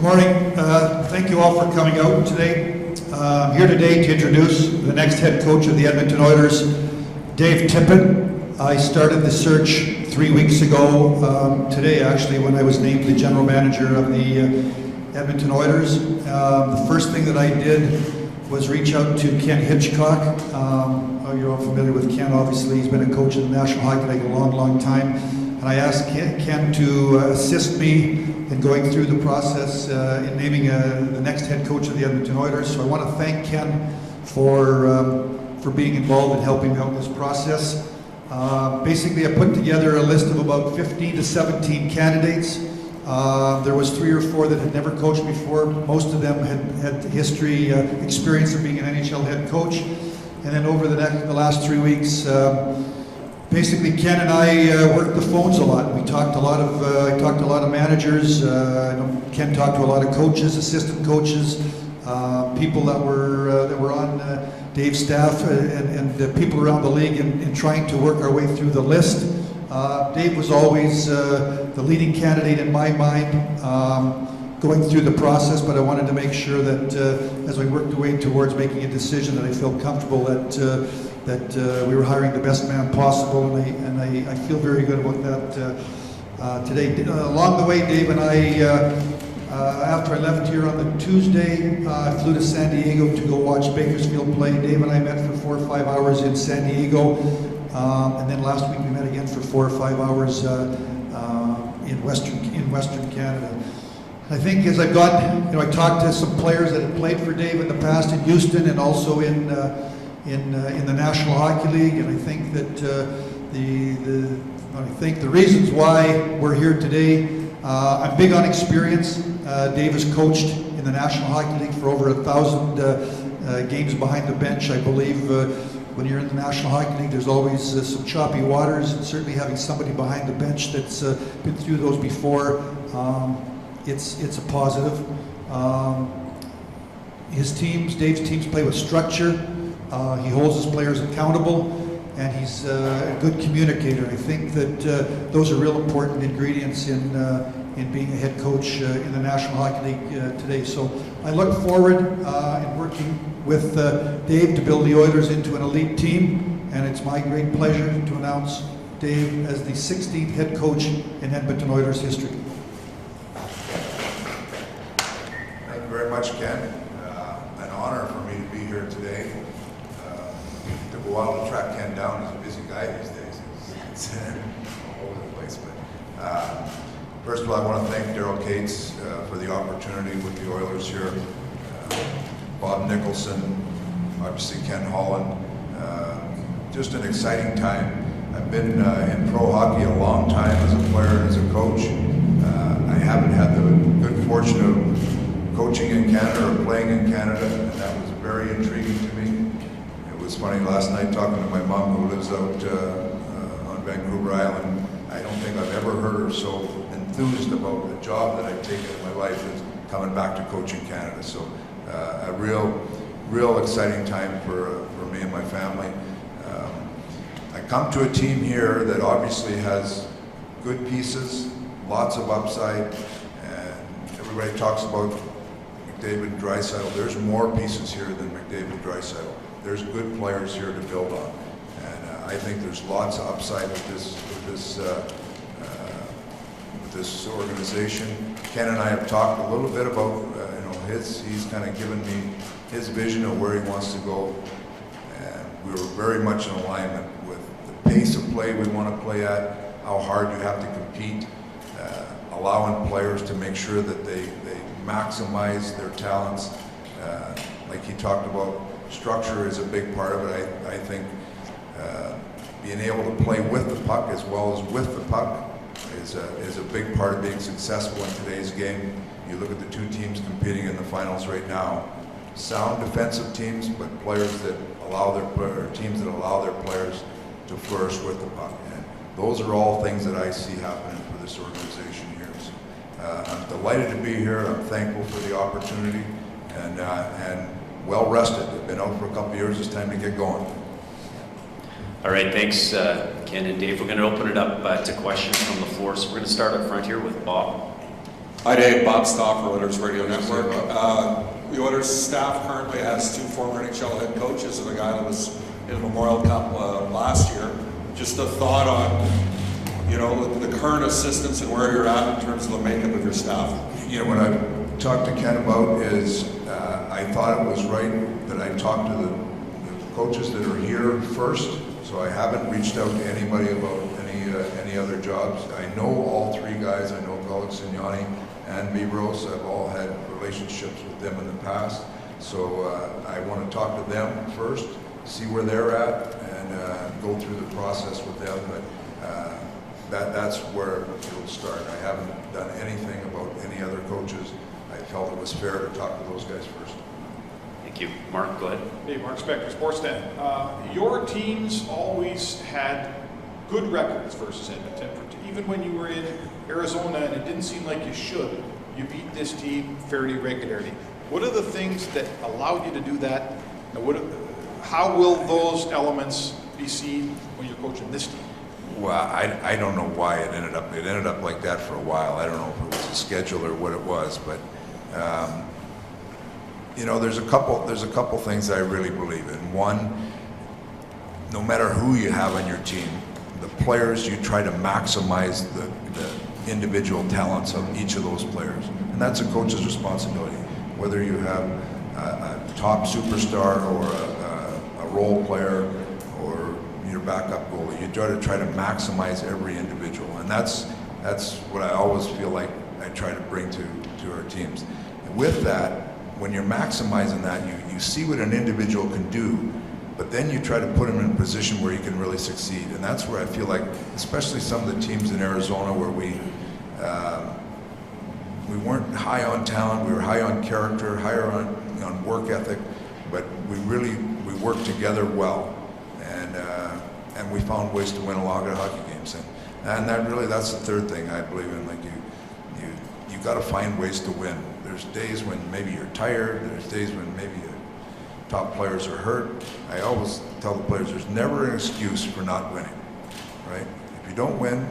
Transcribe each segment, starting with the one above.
Good morning. Thank you all for coming out today. I'm here today to introduce the next head coach of the Edmonton Oilers, Dave Tippett. I started the search 3 weeks ago, today actually, when I was named the general manager of the Edmonton Oilers. The first thing that I did was reach out to Ken Hitchcock. You're all familiar with Ken, obviously. He's been a coach in the National Hockey League a long time. And I asked Ken to assist me in going through the process in naming the next head coach of the Edmonton Oilers. So I want to thank Ken for being involved in helping me out in this process. Basically, I put together a list of about 15 to 17 candidates. There was 3 or 4 that had never coached before. Most of them had history, experience of being an NHL head coach. And then over the last 3 weeks, basically, Ken and I worked the phones a lot. We talked a lot of. I talked to a lot of managers. Ken talked to a lot of coaches, assistant coaches, people that were on Dave's staff, and people around the league, in trying to work our way through the list. Dave was always the leading candidate in my mind, going through the process. But I wanted to make sure that as we worked our way towards making a decision, that I felt comfortable that we were hiring the best man possible, and I feel very good about that today. Along the way, Dave and I, after I left here on the Tuesday, I flew to San Diego to go watch Bakersfield play. Dave and I met for 4 or 5 hours in San Diego, and then last week we met again for 4 or 5 hours in Western Canada. I think as I've gone, I talked to some players that have played for Dave in the past in Houston and also in the National Hockey League, and I think that the reasons why we're here today. I'm big on experience. Dave has coached in the National Hockey League for over 1,000 games behind the bench. I believe when you're in the National Hockey League, there's always some choppy waters, and certainly having somebody behind the bench that's been through those before, it's a positive. Dave's teams play with structure. He holds his players accountable, and he's a good communicator. I think that those are real important ingredients in being a head coach in the National Hockey League today. So I look forward in working with Dave to build the Oilers into an elite team, and it's my great pleasure to announce Dave as the 16th head coach in Edmonton Oilers history. Thank you very much, Ken. An honor for me to be here today. It took a while to track Ken down. He's a busy guy these days. It's all over the place. But first of all, I want to thank Daryl Cates for the opportunity with the Oilers here. Bob Nicholson, obviously Ken Holland. Just an exciting time. I've been in pro hockey a long time as a player and as a coach. I haven't had the good fortune of coaching in Canada or playing in Canada, and that was very intriguing to me. It was funny last night talking to my mom, who lives out on Vancouver Island. I don't think I've ever heard her so enthused about the job that I've taken in my life as coming back to coaching Canada. So a real exciting time for me and my family. I come to a team here that obviously has good pieces, lots of upside, and everybody talks about McDavid and Draisaitl. There's more pieces here than McDavid and Draisaitl. There's good players here to build on, and I think there's lots of upside with this organization. Ken and I have talked a little bit about he's kind of given me his vision of where he wants to go, and we were very much in alignment with the pace of play we want to play at, how hard you have to compete, allowing players to make sure that they maximize their talents. Like he talked about, structure is a big part of it. I think being able to play with the puck as well as with the puck is a big part of being successful in today's game. You look at the 2 teams competing in the finals right now, sound defensive teams, but players that teams that allow their players to flourish with the puck. And those are all things that I see happening for this organization here. So, I'm delighted to be here. I'm thankful for the opportunity, and well rested. I've been out for a couple of years. It's time to get going. All right, thanks, Ken and Dave. We're going to open it up to questions from the floor. So we're going to start up front here with Bob. Hi Dave, Bob Stauffer, Oilers Radio Network. The Oilers staff currently has 2 former NHL head coaches and a guy that was in the Memorial Cup last year. Just a thought on, the current assistants and where you're at in terms of the makeup of your staff. What I've talked to Ken about is I thought it was right that I talk to the coaches that are here first. So I haven't reached out to anybody about any other jobs. I know all 3 guys. I know Felix and Yanni and Vibros. I've all had relationships with them in the past. So I want to talk to them first, see where they're at, and go through the process with them. But that's where it'll start. I haven't done anything about any other coaches. I felt it was fair to talk to those guys first. Thank you. Mark, go ahead. Hey, Mark Spector, Sportsnet. Your teams always had good records versus Edmonton. Even when you were in Arizona and it didn't seem like you should, you beat this team fairly regularly. What are the things that allowed you to do that? And how will those elements be seen when you're coaching this team? Well, I don't know why it ended up like that for a while. I don't know if it was a schedule or what it was, but there's a couple things I really believe in. One, no matter who you have on your team, the players, you try to maximize the individual talents of each of those players, and that's a coach's responsibility. Whether you have a top superstar or a role player or your backup goalie, you try to maximize every individual, and that's what I always feel like I try to bring to our teams. And with that, when you're maximizing that, you see what an individual can do, but then you try to put him in a position where he can really succeed. And that's where I feel like, especially some of the teams in Arizona where we weren't high on talent, we were high on character, higher on work ethic, but we worked together well. And we found ways to win a lot of hockey games. And that's the third thing I believe in. Like you got to find ways to win. There's days when maybe you're tired. There's days when maybe top players are hurt. I always tell the players there's never an excuse for not winning, right? If you don't win,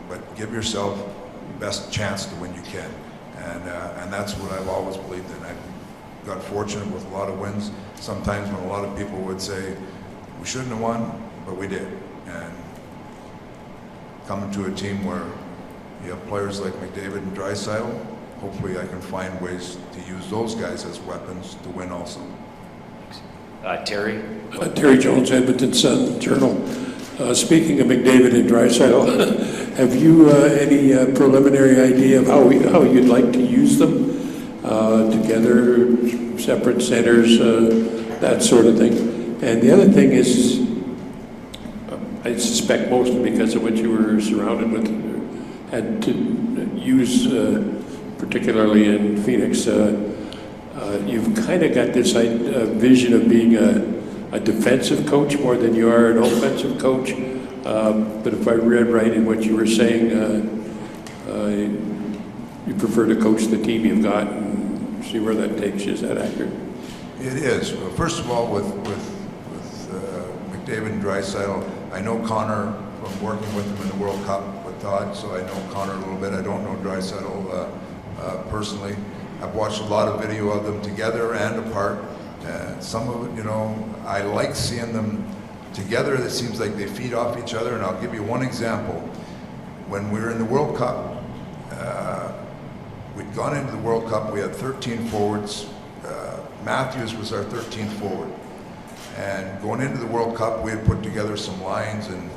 but give yourself the best chance to win you can. And that's what I've always believed in. I got fortunate with a lot of wins. Sometimes when a lot of people would say, we shouldn't have won, but we did. And coming to a team where you have players like McDavid and Draisaitl, hopefully I can find ways to use those guys as weapons to win also. Terry? Terry Jones, Edmonton Sun Journal. Speaking of McDavid and Draisaitl, have you any preliminary idea of how you'd like to use them together, separate centers, that sort of thing? And the other thing is, I suspect mostly because of what you were surrounded with, had to use, particularly in Phoenix, you've kind of got this vision of being a defensive coach more than you are an offensive coach. But if I read right in what you were saying, you prefer to coach the team you've got and see where that takes you. Is that accurate? It is. Well, first of all, with McDavid and Draisaitl, I know Connor from working with him in the World Cup with Todd, so I know Connor a little bit. I don't know Draisaitl personally. I've watched a lot of video of them together and apart. Some of it, I like seeing them together. It seems like they feed off each other, and I'll give you one example. When we were in the World Cup, we'd gone into the World Cup, we had 13 forwards. Matthews was our 13th forward. And going into the World Cup, we had put together some lines and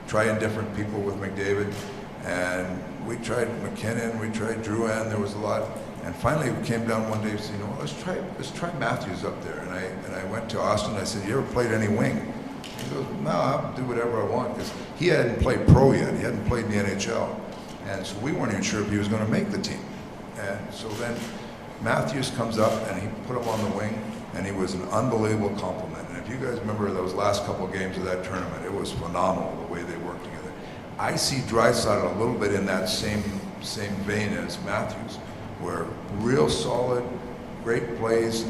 trying different people with McDavid. And we tried McKinnon, we tried Drouin, there was a lot. And finally we came down one day and said, let's try Matthews up there. And I went to Austin, I said, you ever played any wing? He goes, no, I'll do whatever I want, because he hadn't played pro yet, he hadn't played in the NHL. And so we weren't even sure if he was going to make the team. And so then Matthews comes up and he put him on the wing, and he was an unbelievable compliment. And if you guys remember those last couple of games of that tournament, it was phenomenal the way they worked together. I see Draisaitl a little bit in that same vein as Matthews, where real solid, great plays,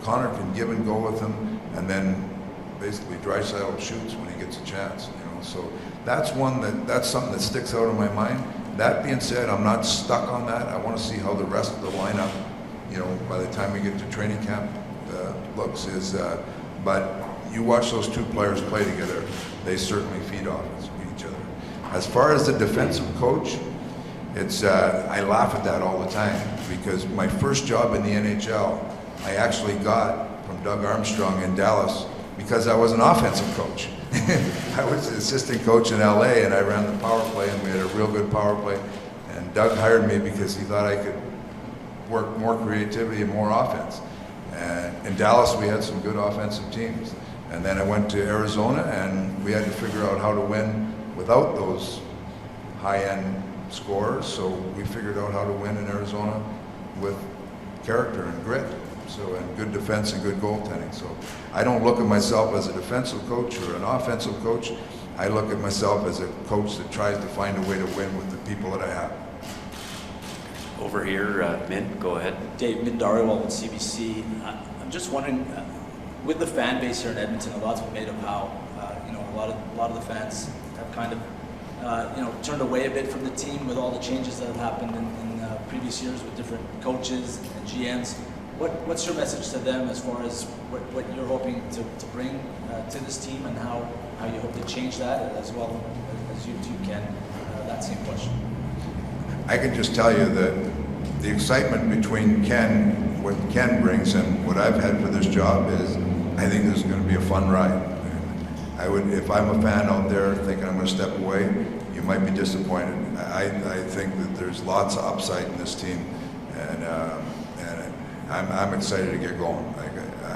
Connor can give and go with him, and then basically Draisaitl shoots when he gets a chance. So that's something that sticks out in my mind. That being said, I'm not stuck on that. I want to see how the rest of the lineup, by the time we get to training camp, looks. But you watch those two players play together, they certainly feed off each other. As far as the defensive coach, I laugh at that all the time because my first job in the NHL, I actually got from Doug Armstrong in Dallas because I was an offensive coach. I was the assistant coach in LA and I ran the power play and we had a real good power play. And Doug hired me because he thought I could work more creativity and more offense. And in Dallas, we had some good offensive teams. And then I went to Arizona and we had to figure out how to win without those high-end scorers. So we figured out how to win in Arizona with character and grit. And good defense and good goaltending. So I don't look at myself as a defensive coach or an offensive coach. I look at myself as a coach that tries to find a way to win with the people that I have. Over here, Min, go ahead. Dave, Min Dhariwal with CBC. I'm just wondering, with the fan base here in Edmonton, a lot's been made of how a lot of the fans have kind of turned away a bit from the team with all the changes that have happened in previous years with different coaches and GMs. What's your message to them as far as what you're hoping to bring to this team and how you hope to change that as well as you two can? That same question. I can just tell you that the excitement between what Ken brings and what I've had for this job is I think this is going to be a fun ride. If I'm a fan out there thinking I'm going to step away, you might be disappointed. I think that there's lots of upside in this team and I'm excited to get going.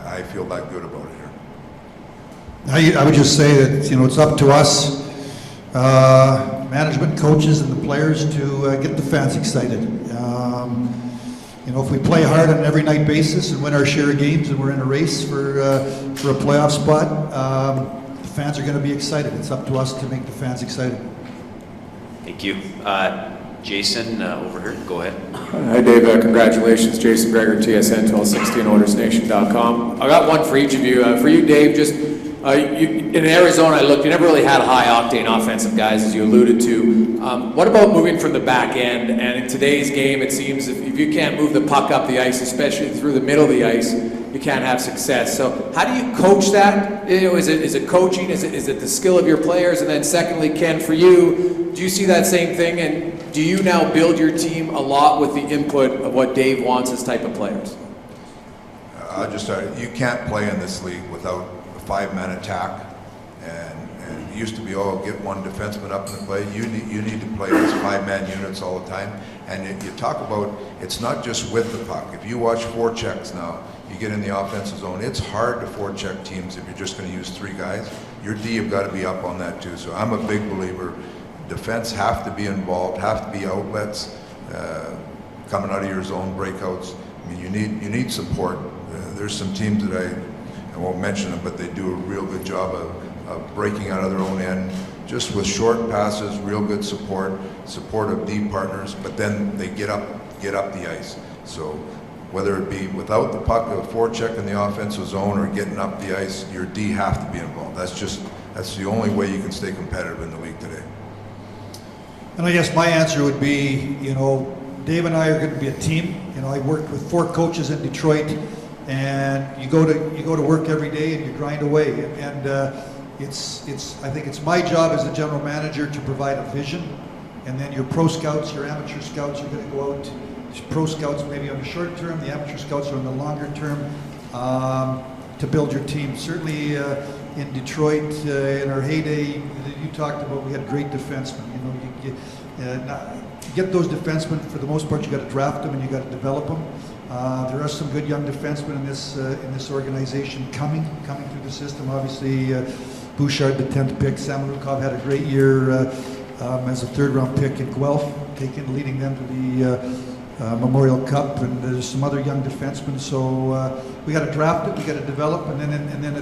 I feel that good about it here. I would just say that it's up to us, management, coaches, and the players to get the fans excited. If we play hard on an every night basis and win our share of games, and we're in a race for a playoff spot, the fans are going to be excited. It's up to us to make the fans excited. Thank you. Jason, over here, go ahead. Hi, Dave. Congratulations. Jason Greger, TSN 1260 and OilersNation.com. I got one for each of you. For you, Dave, just in Arizona, I looked, you never really had high-octane offensive guys, as you alluded to. What about moving from the back end? And in today's game, it seems if you can't move the puck up the ice, especially through the middle of the ice, you can't have success. So how do you coach that? Is it coaching? Is it the skill of your players? And then secondly, Ken, for you, do you see that same thing? And do you now build your team a lot with the input of what Dave wants as type of players? I'll just start. You can't play in this league without a five-man attack. And it used to be, get one defenseman up in the play. You need to play as five-man units all the time. And you talk about, it's not just with the puck. If you watch forechecks now, you get in the offensive zone, it's hard to forecheck teams if you're just going to use three guys. Your D have got to be up on that too. So I'm a big believer. Defense have to be involved, have to be outlets, coming out of your zone, breakouts. I mean, you need support. There's some teams that I won't mention them, but they do a real good job of breaking out of their own end, just with short passes, real good support of D partners, but then they get up the ice. So whether it be without the puck, a forecheck in the offensive zone, or getting up the ice, your D have to be involved. That's the only way you can stay competitive in the league today. And I guess my answer would be, Dave and I are going to be a team. I worked with 4 coaches in Detroit, and you go to work every day and you grind away. And I think it's my job as a general manager to provide a vision, and then your pro scouts, your amateur scouts are going to go out. Pro scouts maybe on the short term, the amateur scouts are on the longer term, to build your team. Certainly in Detroit, in our heyday, you talked about, we had great defensemen. You get those defensemen, for the most part, you got to draft them and you got to develop them. There are some good young defensemen in this organization coming through the system. Obviously, Bouchard, the 10th pick. Sam Rukov had a great year as a third-round pick in Guelph, leading them to the Memorial Cup, and there's some other young defensemen. So we got to draft it, we got to develop, and then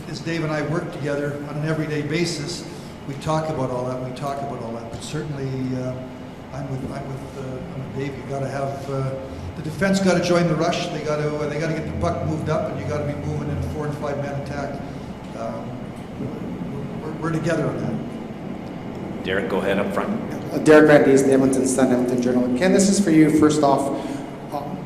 as Dave and I work together on an everyday basis, we talk about all that. But certainly, I'm with Dave. You got to have the defense got to join the rush. They got to get the puck moved up, and you got to be moving in a 4- and 5-man attack. We're together on that. Derek, go ahead up front. Yeah. Derek Van Dees, the Edmonton Sun, Edmonton Journal. Ken, this is for you. First off,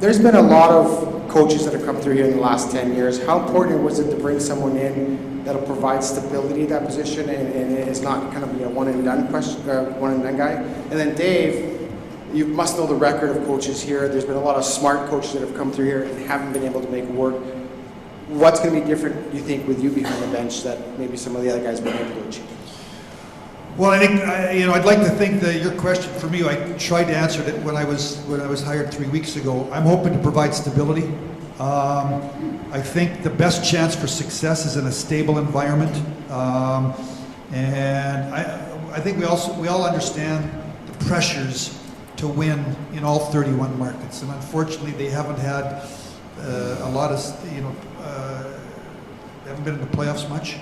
there's been a lot of coaches that have come through here in the last 10 years. How important was it to bring someone in that'll provide stability to that position and is not kind of be a one and done guy? And then Dave, you must know the record of coaches here. There's been a lot of smart coaches that have come through here and haven't been able to make it work. What's going to be different, you think, with you behind the bench that maybe some of the other guys have been able to achieve? Well, I think I'd like to think that your question for me, I tried to answer it when I was hired 3 weeks ago. I'm hoping to provide stability. I think the best chance for success is in a stable environment, and I think we all understand the pressures to win in all 31 markets, and unfortunately, they haven't had a lot of they haven't been in the playoffs much.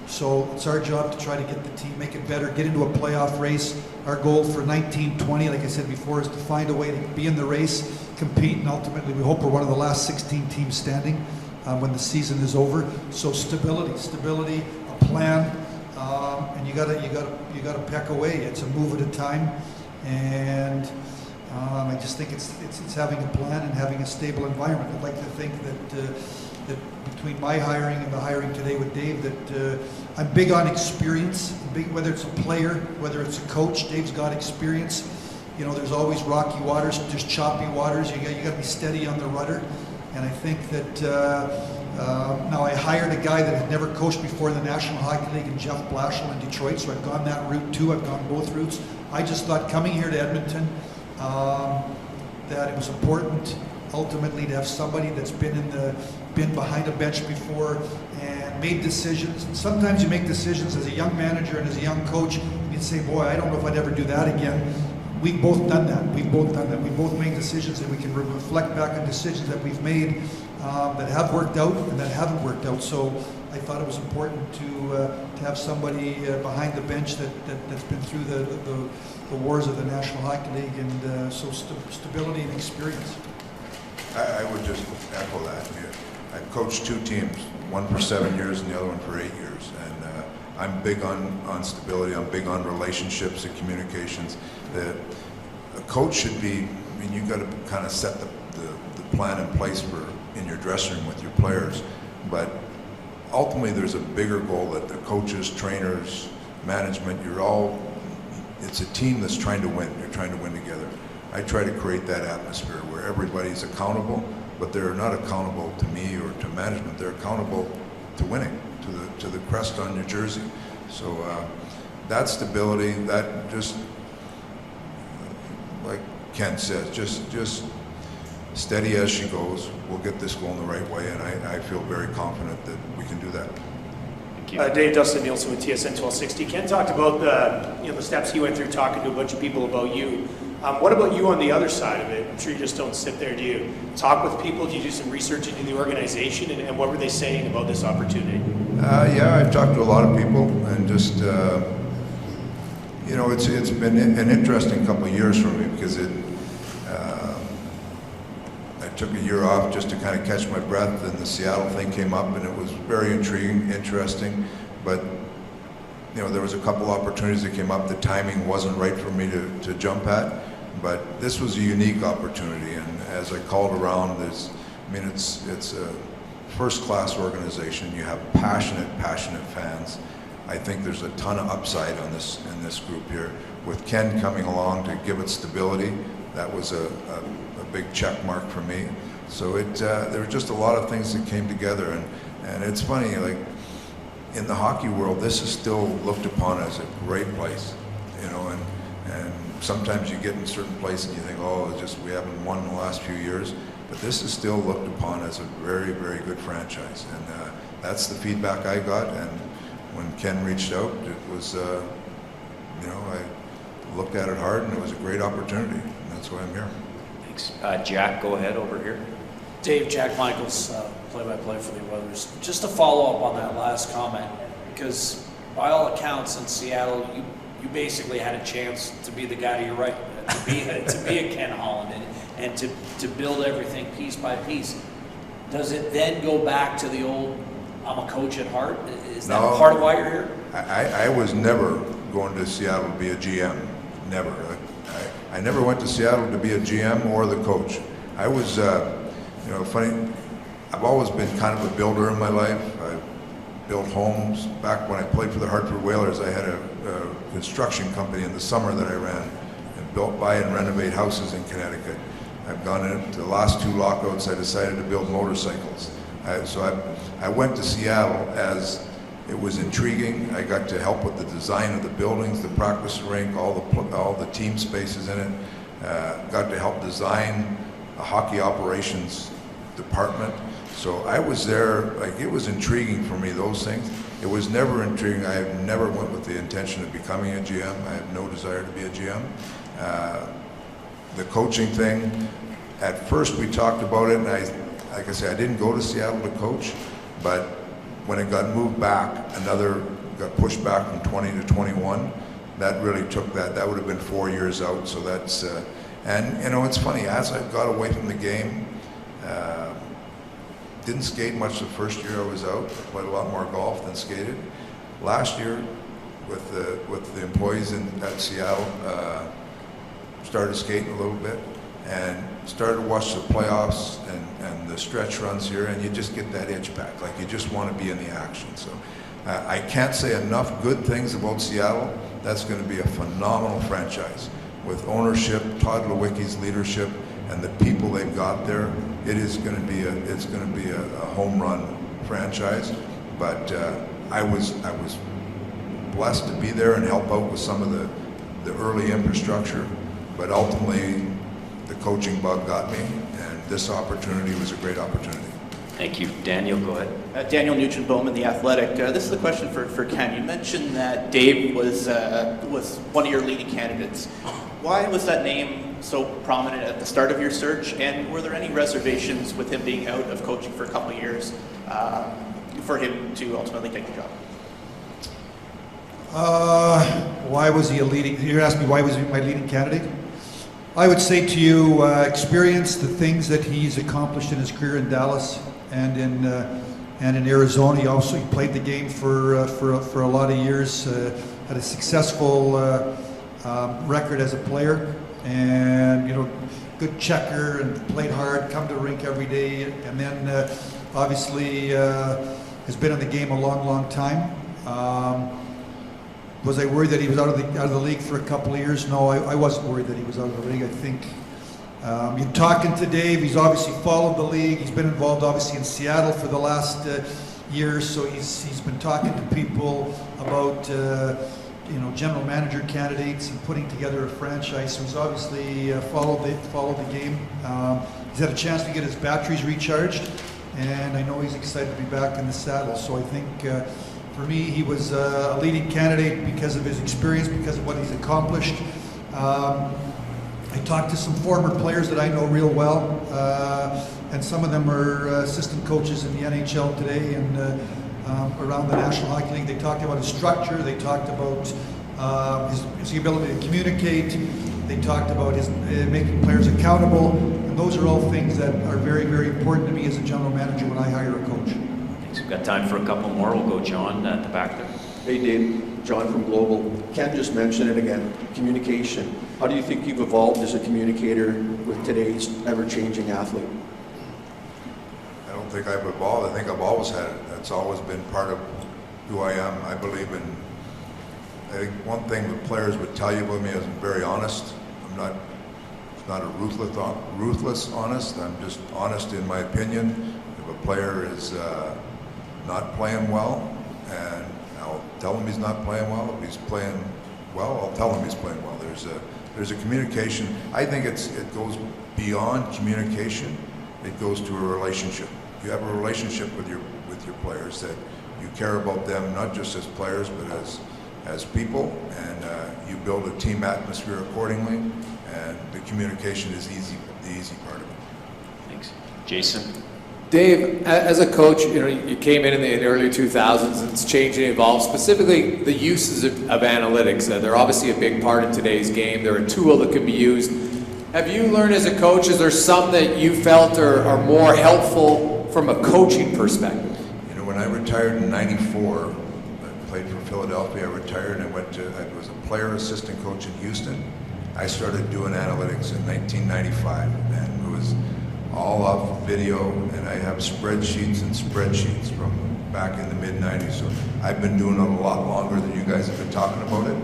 So it's our job to try to get the team, make it better, get into a playoff race. Our goal for 19-20, like I said before, is to find a way to be in the race, compete, and ultimately we hope we're one of the last 16 teams standing when the season is over. So stability, a plan, and you gotta peck away. It's a move at a time, and I just think it's having a plan and having a stable environment. I'd like to think that between my hiring and the hiring today with Dave, that I'm big on experience, whether it's a player, whether it's a coach. Dave's got experience. You know, there's always rocky waters, there's choppy waters. You got to be steady on the rudder. And I think that now I hired a guy that had never coached before in the National Hockey League, in Jeff Blashill in Detroit, so I've gone that route too. I've gone both routes. I just thought coming here to Edmonton that it was important ultimately to have somebody that's been behind a bench before and made decisions. And sometimes you make decisions as a young manager and as a young coach, and you'd say, boy, I don't know if I'd ever do that again. We've both done that. We've both made decisions, and we can reflect back on decisions that we've made that have worked out and that haven't worked out. So I thought it was important to have somebody behind the bench that's been through the wars of the National Hockey League, and so stability and experience. I would just echo that. I coached two teams, one for 7 years and the other one for 8 years. And I'm big on stability. I'm big on relationships and communications. That a coach should be, I mean, you've got to kind of set the plan in place in your dressing room with your players. But ultimately, there's a bigger goal that the coaches, trainers, management, it's a team that's trying to win. You're trying to win together. I try to create that atmosphere where everybody's accountable, but they're not accountable to me or to management. They're accountable to winning, to the crest on your jersey. So that stability, that just, like Ken says, just steady as she goes. We'll get this going the right way, and I feel very confident that we can do that. Dave, Dustin Nielsen with TSN 1260. Ken talked about the steps he went through talking to a bunch of people about you. What about you on the other side of it? I'm sure you just don't sit there. Do you talk with people? Do you do some research into the organization? And what were they saying about this opportunity? Yeah, I've talked to a lot of people, and just, it's been an interesting couple of years for me because I took a year off just to kind of catch my breath, and the Seattle thing came up, and it was very intriguing, interesting, but there was a couple opportunities that came up. The timing wasn't right for me to jump at, but this was a unique opportunity, and as I called around, it's a first-class organization. You have passionate fans. I think there's a ton of upside in this group here. With Ken coming along to give it stability, that was a big check mark for me. So there were just a lot of things that came together, and it's funny, like in the hockey world, this is still looked upon as a great place, and sometimes you get in certain places and you think, oh, we haven't won in the last few years, but this is still looked upon as a very, very good franchise, and that's the feedback I got. And when Ken reached out, it was, I looked at it hard, and it was a great opportunity, and that's why I'm here. Thanks. Jack, go ahead over here. Dave, Jack Michaels, play-by-play for the Oilers. Just to follow up on that last comment, because by all accounts in Seattle, you basically had a chance to be the guy to your right, to be a Ken Holland, and to build everything piece by piece. Does it then go back to the old, I'm a coach at heart? Is that part of why you're here? I was never going to Seattle to be a GM. never. I never went to Seattle to be a GM or the coach. I was, funny, I've always been kind of a builder in my life. I built homes. Back when I played for the Hartford Whalers, I had a construction company in the summer that I ran and buy and renovate houses in Connecticut. I've gone into the last 2 lockouts, I decided to build motorcycles. I went to Seattle as it was intriguing. I got to help with the design of the buildings, the practice rink, all the team spaces in it. Got to help design a hockey operations department. So I was there, like, it was intriguing for me, those things. It was never intriguing. I never went with the intention of becoming a GM. I have no desire to be a GM. The coaching thing, at first we talked about it, and like I say, I didn't go to Seattle to coach, but when it got moved back, got pushed back from 20 to 21, that really took that would have been 4 years out, so that's, and it's funny, as I got away from the game, didn't skate much the first year I was out, played a lot more golf than skated. Last year, with the employees at Seattle, started skating a little bit and started to watch the playoffs and the stretch runs here, and you just get that itch back, like you just want to be in the action. So I can't say enough good things about Seattle. That's going to be a phenomenal franchise with ownership, Todd Lewicki's leadership, and the people they've got there. It is going to be a home run franchise. But I was blessed to be there and help out with some of the early infrastructure. But ultimately, the coaching bug got me, and this opportunity was a great opportunity. Thank you. Daniel, go ahead. Daniel Nugent-Hopkins, The Athletic. This is a question for Ken. You mentioned that Dave was one of your leading candidates. Why was that name so prominent at the start of your search, and were there any reservations with him being out of coaching for a couple of years for him to ultimately take the job? Why was he a leading? You're asking me why was he my leading candidate? I would say to you, experience, the things that he's accomplished in his career in Dallas and in Arizona. He played the game for a lot of years. Had a successful record as a player, and good checker, and played hard. Come to the rink every day, and then obviously has been in the game a long time. Was I worried that he was out of the league for a couple of years? No, I wasn't worried that he was out of the league. I think you're talking to Dave. He's obviously followed the league. He's been involved, obviously, in Seattle for the last year. So he's been talking to people about general manager candidates and putting together a franchise. So he's obviously followed the game. He's had a chance to get his batteries recharged, and I know he's excited to be back in the saddle. So I think. For me, he was a leading candidate because of his experience, because of what he's accomplished. I talked to some former players that I know real well, and some of them are assistant coaches in the NHL today and around the National Hockey League. They talked about his structure, they talked about his ability to communicate, they talked about his making players accountable, and those are all things that are very, very important to me as a general manager when I hire a coach. We've got time for a couple more. We'll go John at the back there. Hey Dave, John from Global. Ken just mentioned it again, communication. How do you think you've evolved as a communicator with today's ever-changing athlete? I don't think I've evolved. I think I've always had it. That's always been part of who I am. I believe in, I think one thing the players would tell you about me is I'm very honest. It's not a ruthless honest. I'm just honest in my opinion. If a player is not playing well, and I'll tell him he's not playing well. If he's playing well, I'll tell him he's playing well. There's a communication. I think it goes beyond communication. It goes to a relationship. You have a relationship with your players, that you care about them not just as players but as people, and you build a team atmosphere accordingly. And the communication is the easy part of it. Thanks, Jason. Dave, as a coach, you came in the early 2000s, and it's changed and evolved. Specifically, the uses of analytics. They're obviously a big part of today's game. They're a tool that can be used. Have you learned as a coach, is there some that you felt are more helpful from a coaching perspective? When I retired in '94, I played for Philadelphia. I retired and I was a player assistant coach in Houston. I started doing analytics in 1995, and it was all off video, and I have spreadsheets and spreadsheets from back in the mid-90s. So I've been doing it a lot longer than you guys have been talking about it.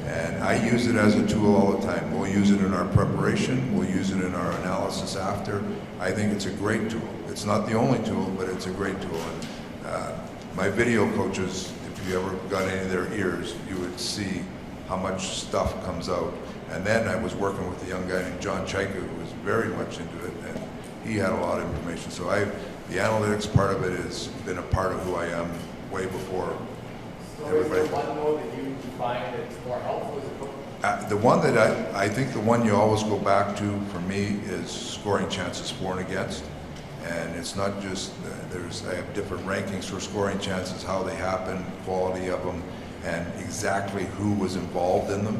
And I use it as a tool all the time. We'll use it in our preparation. We'll use it in our analysis after. I think it's a great tool. It's not the only tool, but it's a great tool. And my video coaches, if you ever got any of their ears, you would see how much stuff comes out. And then I was working with a young guy named John Chaika, who was very much into it, and he had a lot of information. So the analytics part of it has been a part of who I am way before everybody. Is there one mode that you find that's more helpful as a coach? The one that I think the one you always go back to for me is scoring chances for and against. And it's not just, I have different rankings for scoring chances, how they happen, quality of them, and exactly who was involved in them,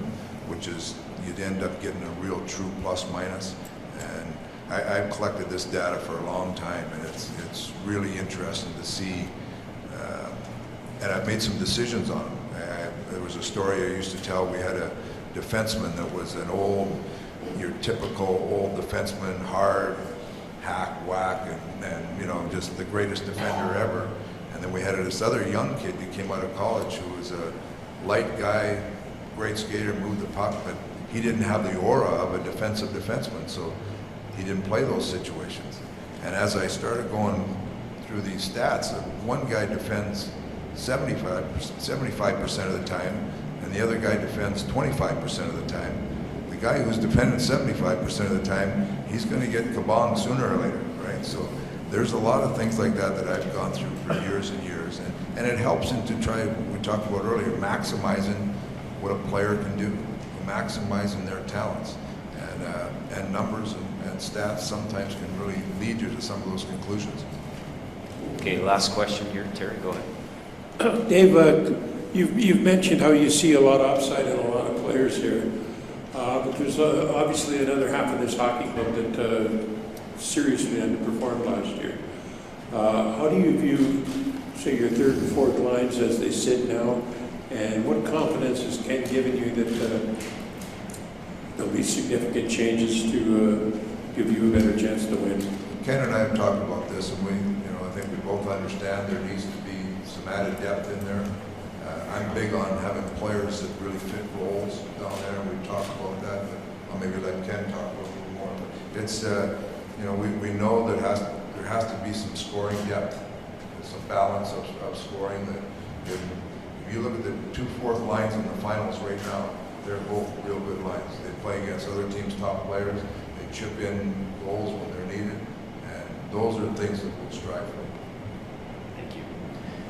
which is, you'd end up getting a real true plus minus. And I've collected this data for a long time, and it's really interesting to see, and I've made some decisions on them. There was a story I used to tell. We had a defenseman that was an old, your typical old defenseman, hard, hack, whack, and you know, just the greatest defender ever. And then we had this other young kid that came out of college who was a light guy, great skater, moved the puck, but he didn't have the aura of a defensive defenseman, so he didn't play those situations. And as I started going through these stats, one guy defends 75% of the time, and the other guy defends 25% of the time. The guy who's defending 75% of the time, he's going to get kabonged sooner or later, right? So there's a lot of things like that that I've gone through for years and years, and it helps in to try, we talked about earlier, maximizing what a player can do, maximizing their talents, and numbers and stats sometimes can really lead you to some of those conclusions. Okay, last question here. Terry, go ahead. Dave, you've mentioned how you see a lot of upside in a lot of players here, but there's obviously another half of this hockey club that seriously underperformed last year. How do you view, say, your third and fourth lines as they sit now, and what confidence has Ken given you that there'll be significant changes to give you a better chance to win? Ken and I have talked about this, and I think we both understand there needs to be some added depth in there. I'm big on having players that really fit roles down there, and we've talked about that, but I'll maybe let Ken talk a little more. But it's, we know there has to be some scoring depth, some balance of scoring. That if you look at the 2 fourth lines in the finals right now, they're both real good lines. They play against other teams' top players. They chip in goals when they're needed, and those are things that we'll strive for. Thank you.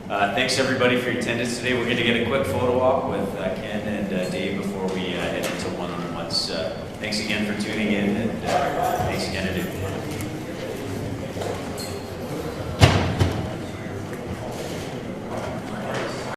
Thanks everybody for your attendance today. We're going to get a quick photo op with Ken and Dave before we head into one-on-ones. Thanks again for tuning in, and thanks again to Dave.